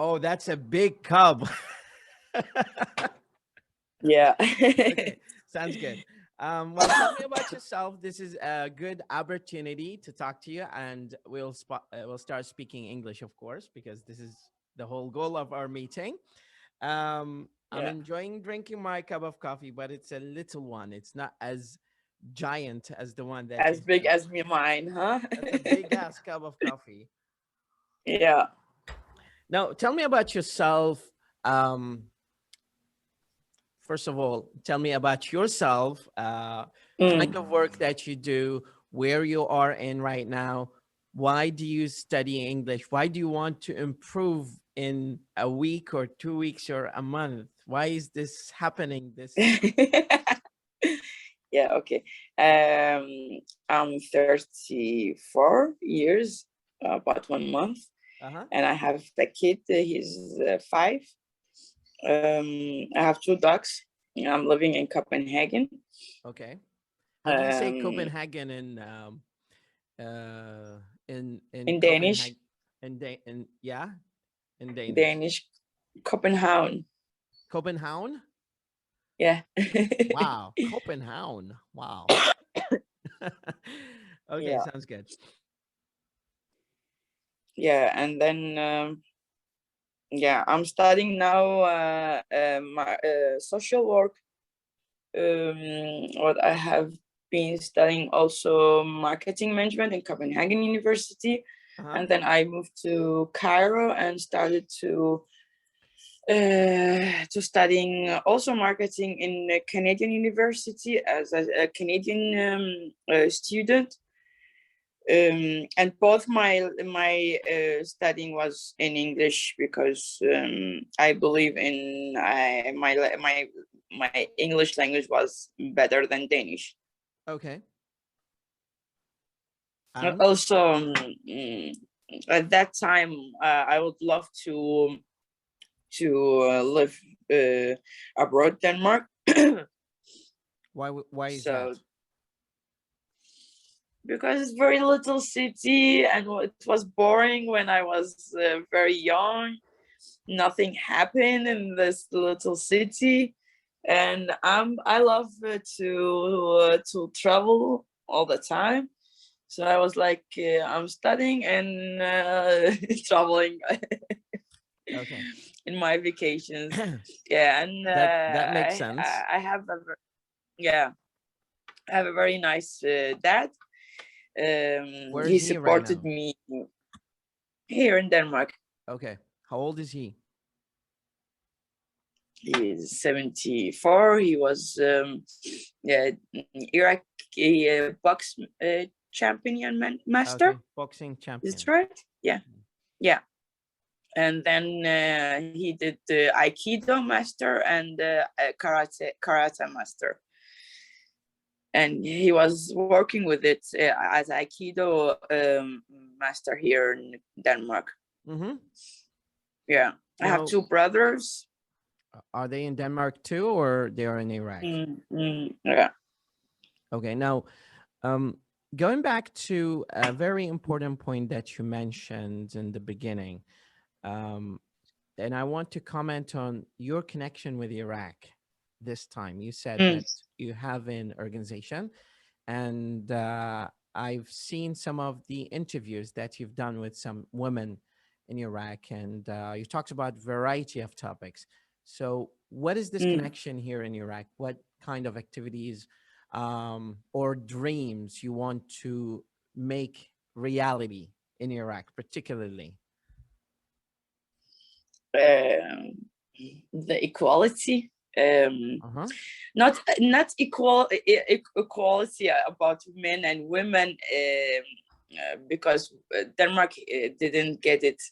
Oh, that's a big cub. Yeah. Okay, sounds good. Well, tell me about yourself. This is a good opportunity to talk to you, and we'll start speaking English, of course, because this is the whole goal of our meeting. I'm Yeah. enjoying drinking my cup of coffee, but it's a little one. It's not as giant as the one that As you big have. as me, mine, huh? That's a big ass cup of coffee. Yeah. Now, tell me about yourself. Um, First of all, tell me about yourself, kind Mm. of work that you do, where you are in right now. Why do you study English? Why do you want to improve in a week or 2 weeks or a month? Why is this happening? This Yeah, okay. I'm 34 years, about 1 month, uh-huh. and I have a kid. He's 5. I have 2 dogs. I'm living in Copenhagen. Okay. How do you say Um, Copenhagen in in Danish, Copenhagen in yeah, in Danish? Danish, Copenhagen. Copenhagen? Yeah. Wow, Copenhagen. Wow. Okay, Yeah. sounds good. Yeah, and then yeah, I'm studying now my social work. What I have been studying also marketing management in Copenhagen University, Uh-huh. and then I moved to Cairo and started to studying also marketing in a Canadian university as a Canadian student. And both my studying was in English because I believe in my English language was better than Danish. Okay. And And also, at that time, I would love to live abroad, Denmark. why is that? So because it's very little city and it was boring when I was very young. Nothing happened in this little city, and I love to travel all the time. So I was like, I'm studying and traveling Okay. in my vacations. Yeah, and That makes sense. I have yeah, I have a very nice dad. Where He is he right supported now? me here in Denmark. Okay. How old is he? He's 74. He was yeah, Iraq box champion master. Okay. Boxing Is it champion. right? Yeah, yeah. And then he did the Aikido master and karate master. And he was working with it as Aikido master here in Denmark. Mm-hmm. Yeah, I have Now, 2 brothers. are they in Denmark too, or they are in Iraq? Yeah. Okay. Now, going back to a very important point that you mentioned in the beginning, um, and I want to comment on your connection with Iraq this time. You said Mm, that you have an organization, and I've seen some of the interviews that you've done with some women in Iraq, and you talked about variety of topics. So, what is this mm. connection here in Iraq? What kind of activities or dreams you want to make reality in Iraq, particularly? The equality. Uh huh. Not equality about men and women, because Denmark didn't get it,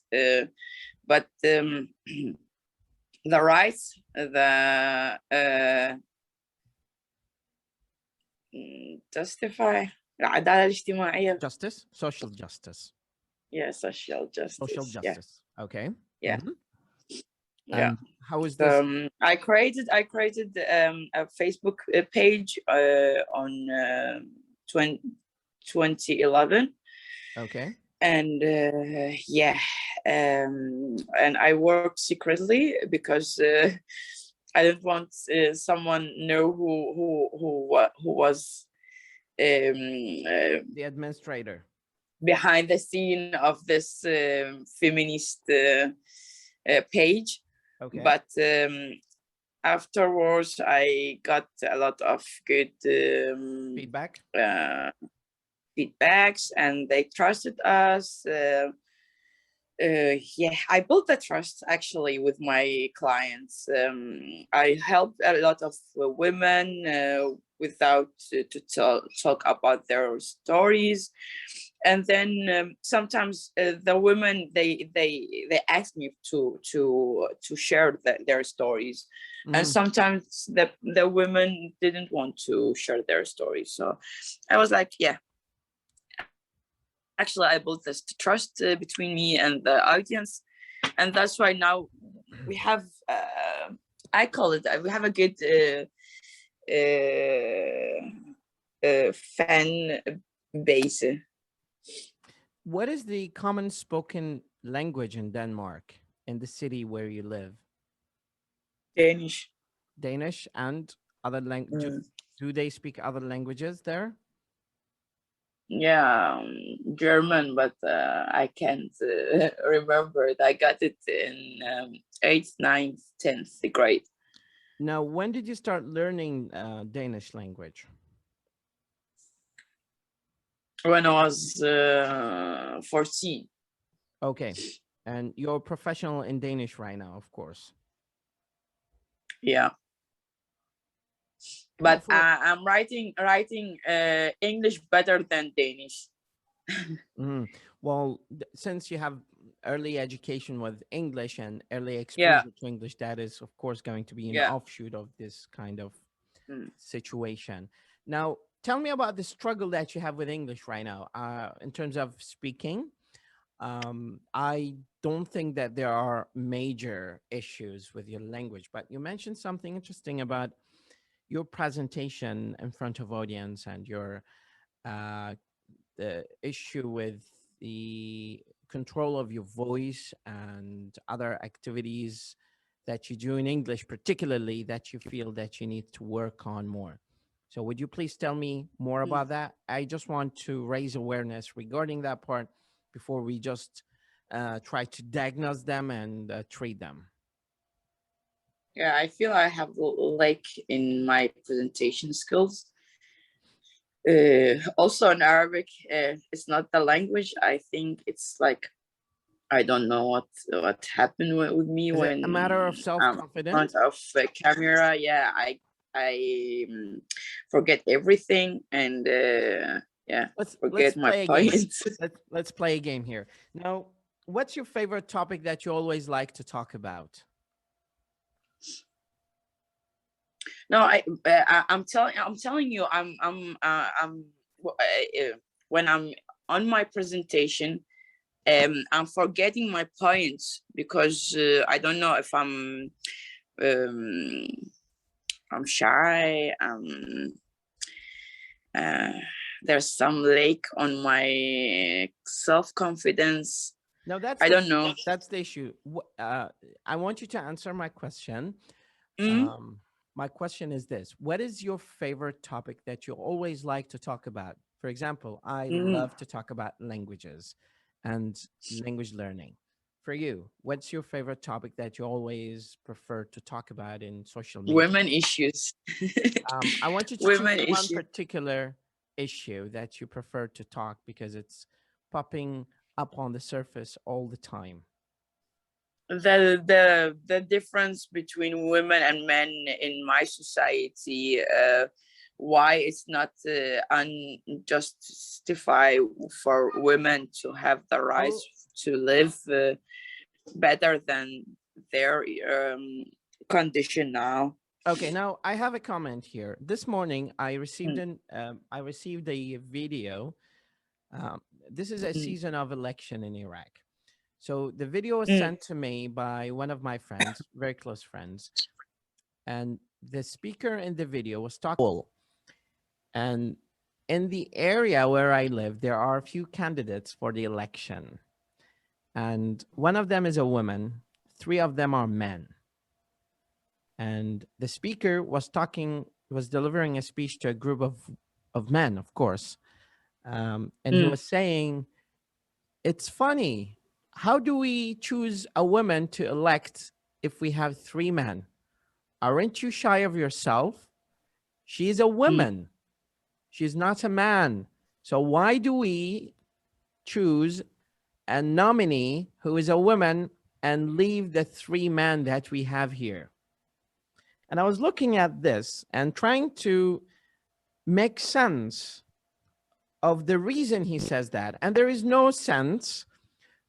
but the rights, the justify العدالة الاجتماعية. Justice, social justice, Yeah, social social justice. Yeah, justice. Okay. yeah, Mhm. yeah. And how is this? I created a Facebook page on 2011, Okay. And yeah, and I worked secretly because I didn't want someone know who was The administrator. behind the scene of this feminist page. Okay. But afterwards, I got a lot of good Feedback. Feedbacks, and they trusted us. Yeah, I built the trust actually with my clients. I helped a lot of women without to talk about their stories, and then sometimes the women they ask me to share their stories, and sometimes the women didn't want to share their stories. So I was like, yeah, actually I built this trust between me and the audience, and that's why now we have I call it we have a good fan base. What is the common spoken language in Denmark, in the city where you live? Danish. Danish and other languages. Do they speak other languages there? Yeah, German, but I can't remember it. I got it in 8th, 9th, 10th grade. Now, when did you start learning Danish language? When I was 14. Okay. And you're professional in Danish right now, of course. Yeah. But I'm writing English better than Danish. Well, since you have early education with English and early exposure to English, that is, of course, going to be an offshoot of this kind of situation. Now, tell me about the struggle that you have with English right now in terms of speaking. I don't think that there are major issues with your language, but you mentioned something interesting about your presentation in front of audience and your the issue with the control of your voice and other activities that you do in English, particularly that you feel that you need to work on more. So would you please tell me more about that? I just want to raise awareness regarding that part before we just try to diagnose them and treat them. Yeah, I feel I have like in my presentation skills. Also in Arabic, it's not the language. I think it's like, I don't know what happened with me Is when it a matter of self-confidence? in front of the camera. Yeah, I forget everything, and yeah, forget my points. Let's play a game here. Now, what's your favorite topic that you always like to talk about? No, I'm telling you, when I'm on my presentation, I'm forgetting my points because I don't know if I'm shy. There's some lack on my self-confidence. No, I don't know. That's the issue. I want you to answer my question. My question is this: what is your favorite topic that you always like to talk about? For example, I love to talk about languages and language learning. For you, what's your favorite topic that you always prefer to talk about in social media? Women issues. I want you to choose one particular issue that you prefer to talk because it's popping up on the surface all the time. The difference between women and men in my society, why it's not unjustified for women to have the right to live better than their condition now. Okay, now I have a comment here. This morning, I received a video. This is a season of election in Iraq. So the video was sent to me by one of my friends, very close friends. And the speaker in the video was talking. And in the area where I live, there are a few candidates for the election. And one of them is a woman, 3 of them are men. And the speaker was delivering a speech to a group of men, of course. And he was saying, it's funny, how do we choose a woman to elect if we have 3 men? Aren't you shy of yourself? She is a woman. She's not a man. So why do we choose a nominee who is a woman and leave the 3 men that we have here? And I was looking at this and trying to make sense of the reason he says that. And there is no sense.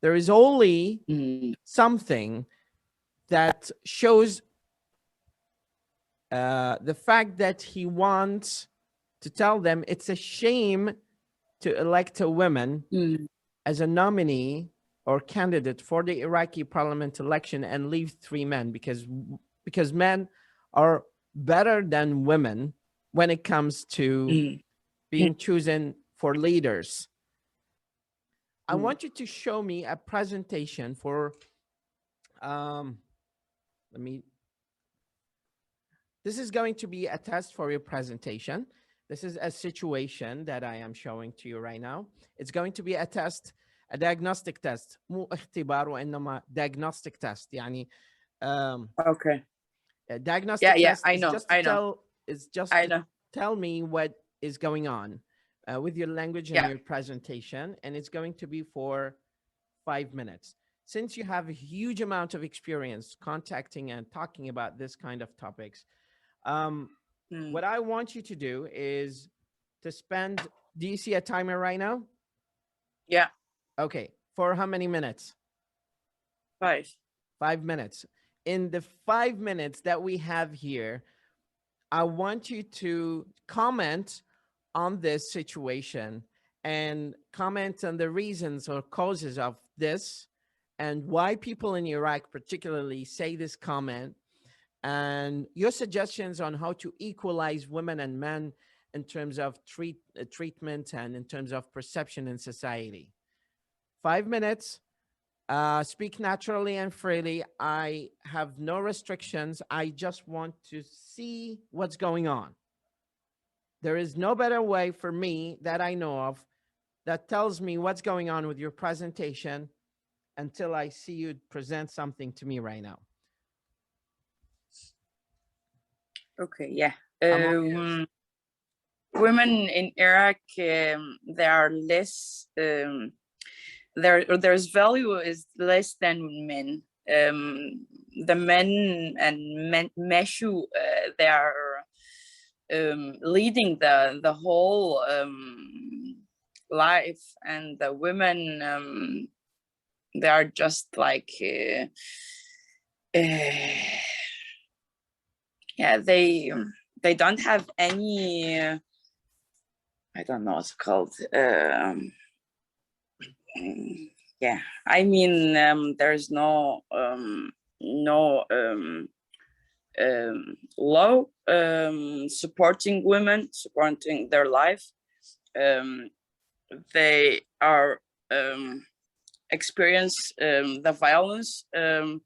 There is only something that shows the fact that he wants to tell them it's a shame to elect a woman as a nominee or candidate for the Iraqi parliament election and leave 3 men because men are better than women when it comes to being chosen for leaders. I want you to show me a presentation for, this is going to be a test for your presentation. This is a situation that I am showing to you right now. It's going to be a test, a diagnostic test. مو اختبار وإنما diagnostic test. يعني okay. A diagnostic test I know. is just to tell me what is going on with your language and your presentation, and it's going to be for 5 minutes. Since you have a huge amount of experience contacting and talking about this kind of topics, what I want you to do is to spend, do you see a timer right now? Yeah. Okay. For how many minutes? 5. 5 minutes. In the 5 minutes that we have here, I want you to comment on this situation and comment on the reasons or causes of this and why people in Iraq particularly say this comment, and your suggestions on how to equalize women and men in terms of treatment and in terms of perception in society. 5 minutes. Speak naturally and freely. I have no restrictions. I just want to see what's going on. There is no better way for me that I know of that tells me what's going on with your presentation until I see you present something to me right now. Okay, yeah. Women in Iraq, they are less, there's value is less than men. The men and Meshu, they are leading the whole life, and the women, they are just like yeah, they don't have any I don't know what's called yeah, I mean there's no law supporting women, supporting their life. They are experience the violence in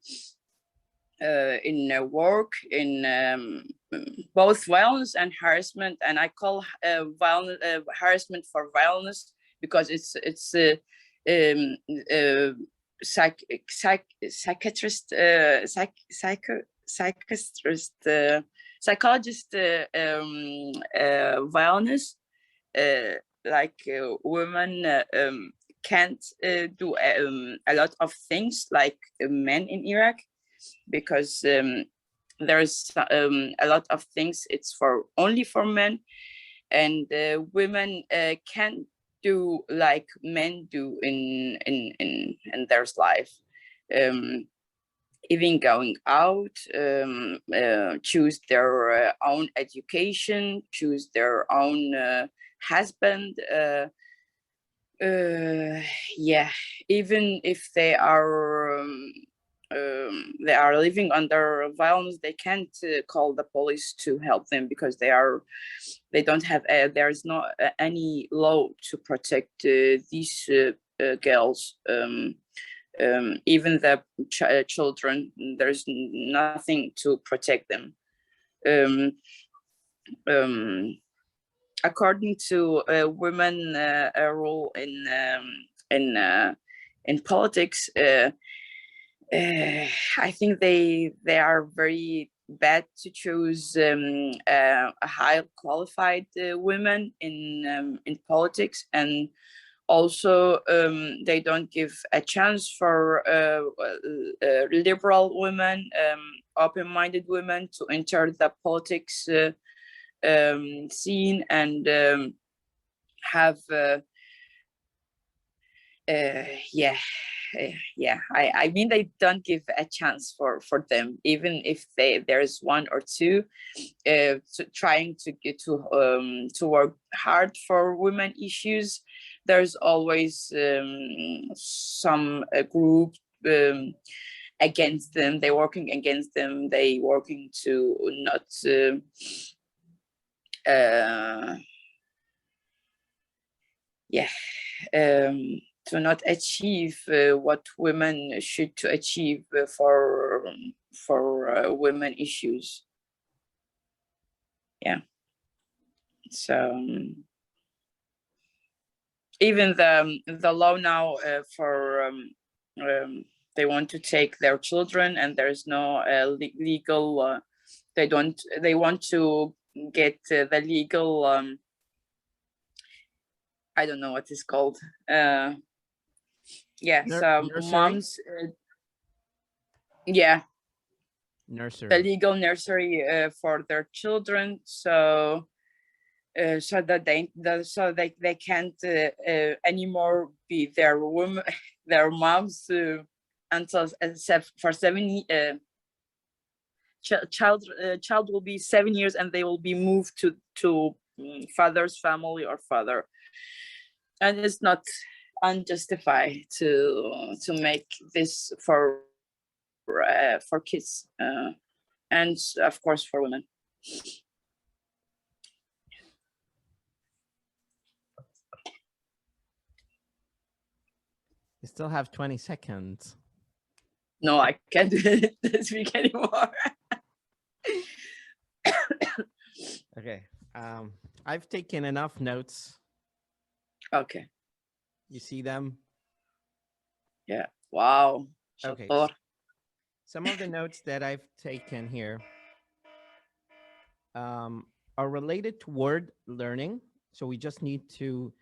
work, in both violence and harassment, and I call harassment for violence because it's psychiatrist, psychologist violence, like women can't do a lot of things like men in Iraq, because there's a lot of things it's for only for men, and women can't do like men do in their life, even going out, choose their own education, choose their own husband, yeah, even if they are they are living under violence, they can't call the police to help them, because they don't have there is not any law to protect these girls. Even the children, there's nothing to protect them. According to women role in politics, I think they are very bad to choose a high qualified women in politics, and also they don't give a chance for liberal women, open-minded women to enter the politics scene and have I mean, they don't give a chance for them, even if there's one or two trying to get to work hard for women issues. There's always some group against them. They're working against them. They working to not to not achieve what women should to achieve for women issues. Yeah. So even the law now for they want to take their children, and there's no legal. They want to get the legal. I don't know what it's called. Yeah, so Nursery? moms. Yeah. Nursery. The legal nursery for their children, so that they can't anymore be their woman, their moms until for 7 child will be 7 years, and they will be moved to father's family or father, and it's not unjustified to make this for kids and of course for women. You still have 20 seconds. No, I can't speak anymore. Okay. I've taken enough notes. Okay. You see them? Yeah. Wow. Okay. Some of the notes that I've taken here are related to word learning. So we just need to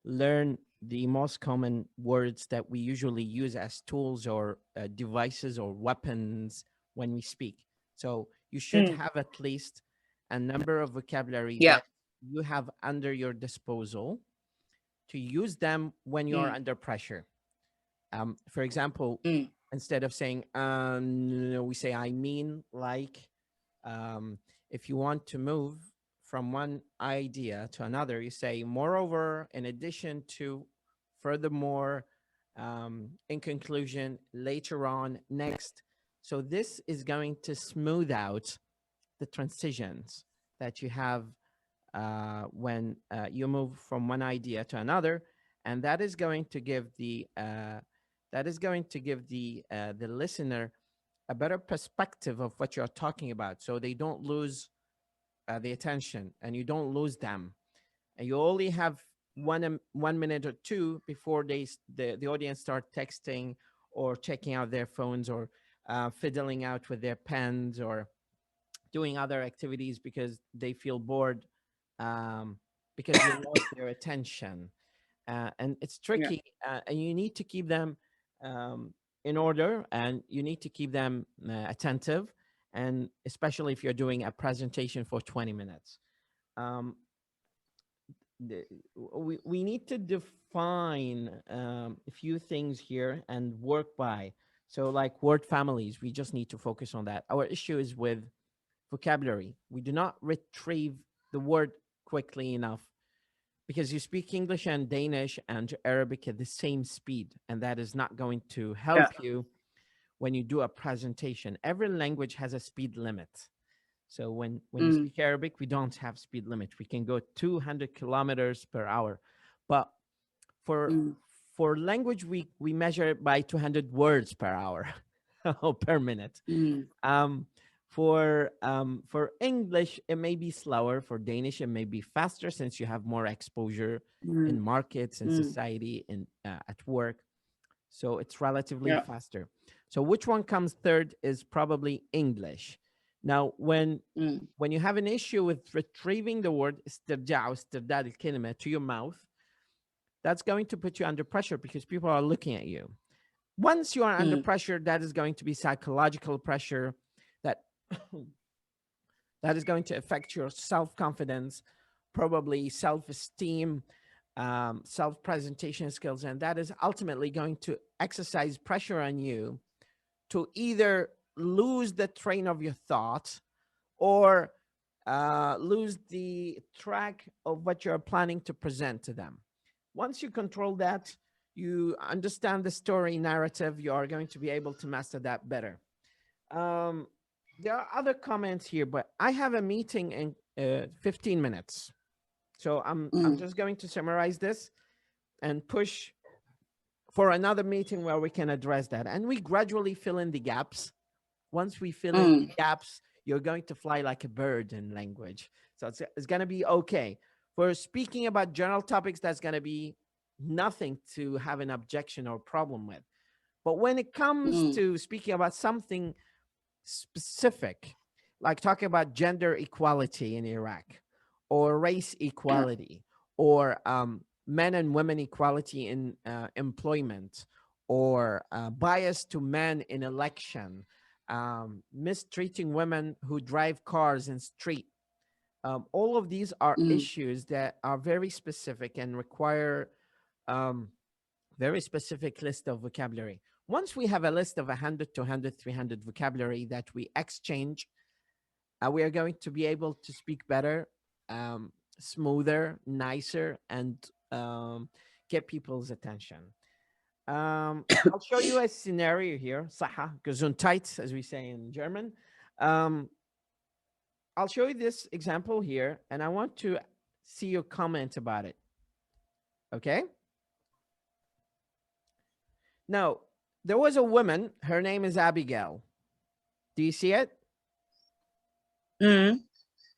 learn the most common words that we usually use as tools or devices or weapons when we speak. So you should have at least a number of vocabulary that you have under your disposal to use them when you are under pressure. For example, instead of saying, we say, I mean, like, if you want to move from one idea to another, you say, moreover, in addition to, furthermore, in conclusion, later on, next. So this is going to smooth out the transitions that you have when you move from one idea to another, and that is going to give the listener a better perspective of what you're talking about, so they don't lose the attention and you don't lose them. And you only have 1 minute or two before the audience start texting or checking out their phones or fiddling out with their pens or doing other activities because they feel bored, because you lost their attention. And it's tricky, and you need to keep them in order, and you need to keep them attentive, and especially if you're doing a presentation for 20 minutes. We need to define a few things here and work by. So like word families, we just need to focus on that. Our issue is with vocabulary. We do not retrieve the word quickly enough, because you speak English and Danish and Arabic at the same speed, and that is not going to help you when you do a presentation. Every language has a speed limit. So when you speak Arabic, we don't have speed limit. We can go 200 kilometers per hour. But for language, we measure it by 200 words per hour or per minute. For English, it may be slower. For Danish, it may be faster, since you have more exposure in markets and society and at work. So it's relatively faster. So which one comes third is probably English. Now, when you have an issue with retrieving the word استرجاع واسترداد الكلمة to your mouth, that's going to put you under pressure because people are looking at you. Once you are under pressure, that is going to be psychological pressure that is going to affect your self-confidence, probably self-esteem, self-presentation skills, and that is ultimately going to exercise pressure on you to either lose the train of your thoughts or lose the track of what you're planning to present to them. Once you control that, you understand the story narrative, you are going to be able to master that better. There are other comments here, but I have a meeting in 15 minutes. So I'm just going to summarize this and push for another meeting where we can address that. And we gradually fill in the gaps. Once we fill in the gaps, you're going to fly like a bird in language. So it's going to be okay. For speaking about general topics, that's going to be nothing to have an objection or problem with. But when it comes to speaking about something specific, like talking about gender equality in Iraq, or race equality, or men and women equality in employment, or bias to men in election, mistreating women who drive cars in street. All of these are issues that are very specific and require very specific list of vocabulary. Once we have a list of 100, 200, 300 vocabulary that we exchange, we are going to be able to speak better, smoother, nicer, and get people's attention. I'll show you a scenario here. Saha, Gesundheit, as we say in German. I'll show you this example here, and I want to see your comment about it. Okay? Now, there was a woman, her name is Abigail. Do you see it?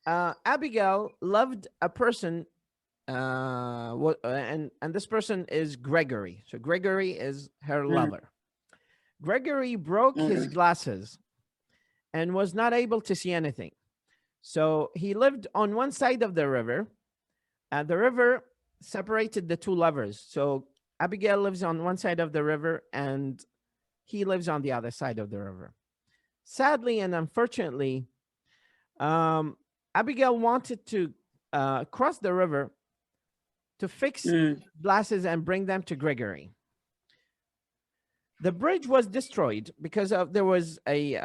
Abigail loved a person, and this person is Gregory. So Gregory is her lover. Gregory broke his glasses and was not able to see anything. So he lived on one side of the river, and the river separated the two lovers. So Abigail lives on one side of the river, and he lives on the other side of the river. Sadly and unfortunately, Abigail wanted to cross the river to fix glasses and bring them to Gregory. The bridge was destroyed because there was a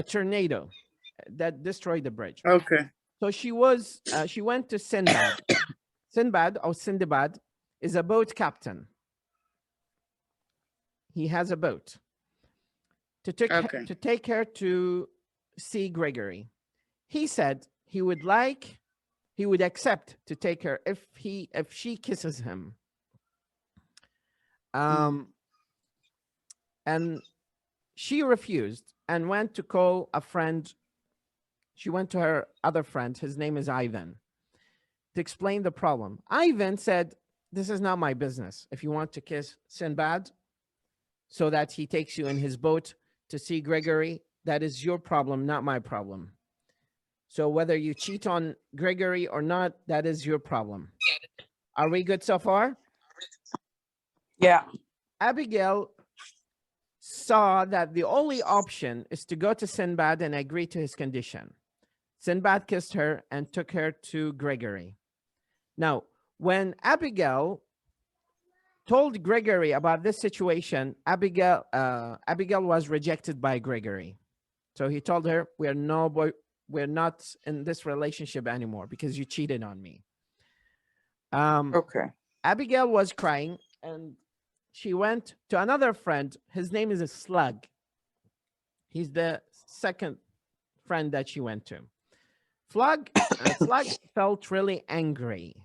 tornado that destroyed the bridge. Okay. So she went to Sinbad. Sinbad, or Sindbad, is a boat captain. He has a boat to take her to see Gregory. He said he would accept to take her if she kisses him. And she refused and went to call a friend. She went to her other friend, his name is Ivan, to explain the problem. Ivan said, "This is not my business. If you want to kiss Sinbad so that he takes you in his boat to see Gregory, that is your problem, not my problem. So whether you cheat on Gregory or not, that is your problem." Are we good so far? Yeah. Abigail saw that the only option is to go to Sinbad and agree to his condition. Sinbad kissed her and took her to Gregory. Now, when Abigail told Gregory about this situation, Abigail was rejected by Gregory. So he told her, we're not in this relationship anymore because you cheated on me. Okay. Abigail was crying, and she went to another friend. His name is a Slug. He's the second friend that she went to. Slug felt really angry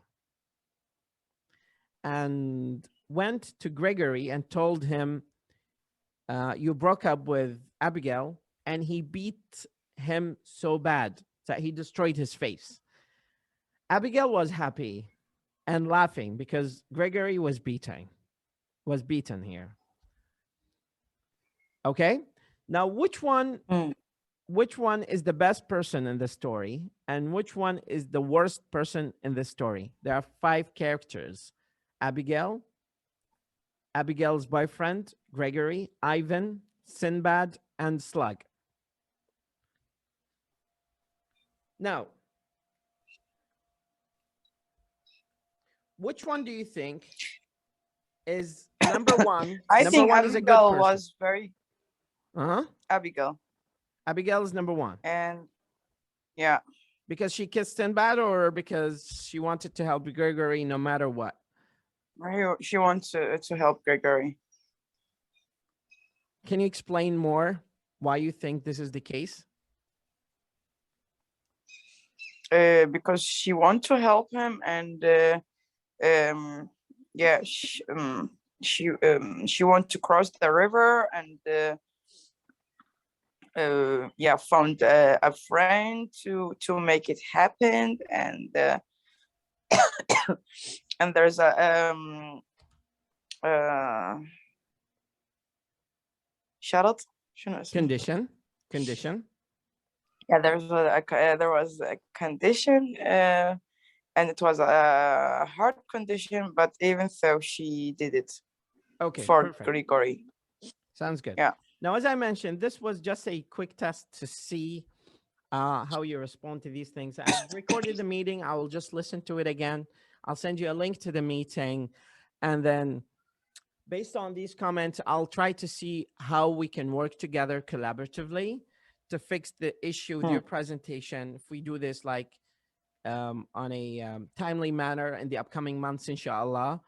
and went to Gregory and told him, you broke up with Abigail, and he beat him so bad that he destroyed his face. Abigail was happy and laughing because Gregory was beaten here. Okay, now which one is the best person in the story and which one is the worst person in the story? There are 5 characters: Abigail, Abigail's boyfriend, Gregory, Ivan, Sinbad, and Slug. Now, which one do you think is number one? I think one is a good Abigail person. was very Abigail. Abigail is number one. And yeah. Because she kissed Sinbad or because she wanted to help Gregory no matter what? She wants to help Gregory. Can you explain more why you think this is the case? Because she wants to help him, and yeah, she wants to cross the river, and yeah, found a friend to make it happen, and and there's a شرط شنو اسمه؟ Condition. Yeah, there was a condition, and it was a hard condition, but even so, she did it. Okay, for perfect. Gregory. Sounds good. Yeah. Now, as I mentioned, this was just a quick test to see how you respond to these things. I've recorded the meeting. I will just listen to it again. I'll send you a link to the meeting. And then based on these comments, I'll try to see how we can work together collaboratively to fix the issue with your presentation. If we do this like on a timely manner in the upcoming months, inshallah,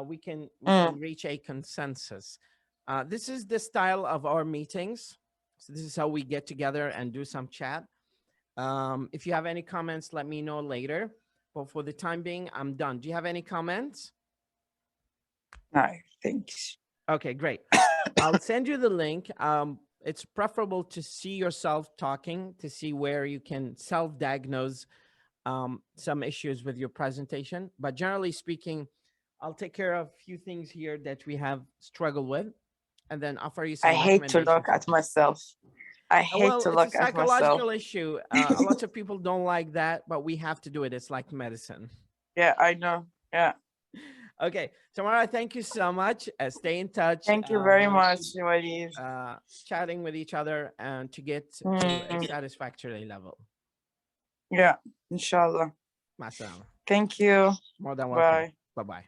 we can reach a consensus. This is the style of our meetings. So this is how we get together and do some chat. If you have any comments, let me know later. But for the time being, I'm done. Do you have any comments? No, thanks. Okay, great. I'll send you the link. It's preferable to see yourself talking to see where you can self-diagnose some issues with your presentation. But generally speaking, I'll take care of a few things here that we have struggled with and then offer you some I hate to look at myself. I hate to look at myself. It's a psychological issue. A lot of people don't like that, but we have to do it. It's like medicine. Yeah, I know. Yeah. Okay, Tamara, thank you so much. Stay in touch. Thank you very much, Walid. Chatting with each other and to get to a satisfactory level. Yeah, inshallah. Mashallah. Thank you. More than welcome. Bye. Bye-bye.